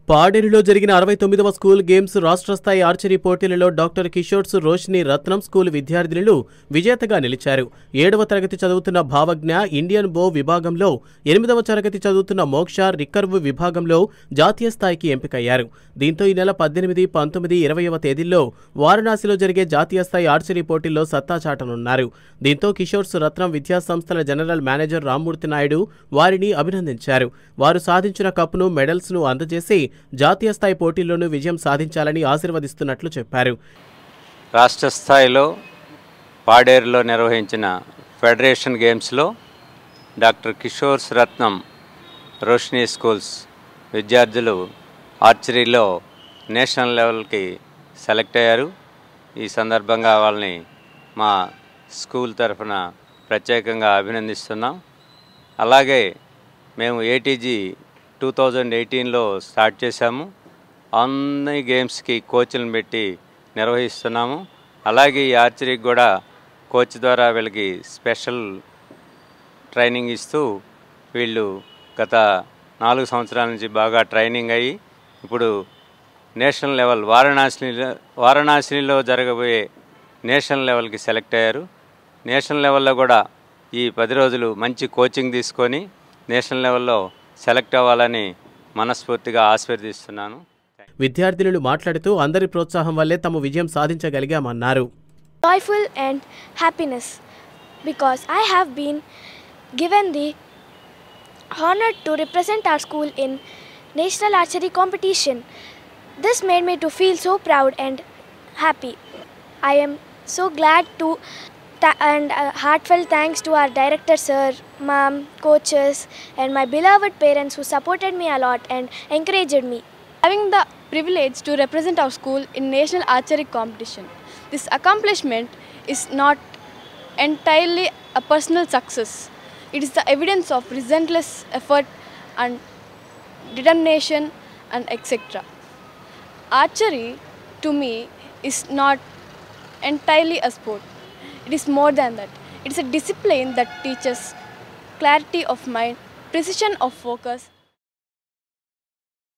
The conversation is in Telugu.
పాడేరులో జరిగిన 69వ స్కూల్ గేమ్స్ రాష్ట్ర స్థాయి ఆర్చరీ పోటీలలో డాక్టర్ కిషోర్స్ రోషిని రత్నం స్కూల్ విద్యార్థినులు విజేతగా నిలిచారు. 7వ తరగతి చదువుతున్న భావజ్ఞ ఇండియన్ బో విభాగంలో, 8వ తరగతి చదువుతున్న మోక్ష రికర్వ్ విభాగంలో జాతీయ స్థాయికి ఎంపికయ్యారు. దీంతో ఈ నెల 18, 19, 20వ తేదీల్లో వారణాసిలో జరిగే జాతీయ స్థాయి ఆర్చరీ పోటీల్లో సత్తా చాటనున్నారు. దీంతో కిషోర్స్ రత్నం విద్యాసంస్థల జనరల్ మేనేజర్ రామ్మూర్తి నాయుడు వారిని అభినందించారు. వారు సాధించిన కప్ను, మెడల్స్ను అందజేసి జాతీయ స్థాయి పోటీల్లోనూ విజయం సాధించాలని ఆశీర్వదిస్తున్నట్లు చెప్పారు. రాష్ట్ర స్థాయిలో పాడేరులో నిర్వహించిన ఫెడరేషన్ గేమ్స్లో డాక్టర్ కిషోర్స్ రత్నం రోషిని స్కూల్స్ విద్యార్థులు ఆర్చరీలో నేషనల్ లెవెల్కి సెలెక్ట్ అయ్యారు. ఈ సందర్భంగా వాళ్ళని మా స్కూల్ తరఫున ప్రత్యేకంగా అభినందిస్తున్నాం. అలాగే మేము ఏటీజీ 2018లో స్టార్ట్ చేశాము. అన్ని గేమ్స్కి కోచ్లను పెట్టి నిర్వహిస్తున్నాము. అలాగే ఈ ఆర్చరీకి కూడా కోచ్ ద్వారా వీళ్ళకి స్పెషల్ ట్రైనింగ్ ఇస్తూ వీళ్ళు గత 4 సంవత్సరాల నుంచి బాగా ట్రైనింగ్ అయ్యి ఇప్పుడు నేషనల్ లెవెల్ వారణాసిలో జరగబోయే నేషనల్ లెవెల్కి సెలెక్ట్ అయ్యారు. నేషనల్ లెవెల్లో కూడా ఈ 10 రోజులు మంచి కోచింగ్ తీసుకొని నేషనల్ లెవెల్లో సెలెక్ట్ అవ్వాలని మనస్ఫూర్తిగా ఆశీర్వదిస్తున్నాను. విద్యార్థినులు మాట్లాడుతూ అందరి ప్రోత్సాహం వల్లే తాము విజయం సాధించగలిగామన్నారు. Joyful and happiness because I have been given the honor to represent our school in national archery competition. This made me to feel so proud and happy. I am so glad to and heartfelt thanks to our director sir, mom, coaches and my beloved parents who supported me a lot and encouraged me. Having the privilege to represent our school in national archery competition. This accomplishment is not entirely a personal success. It is the evidence of relentless effort and determination and etc. Archery to me is not entirely a sport. It is more than that. It is a discipline that teaches clarity of mind, precision of focus,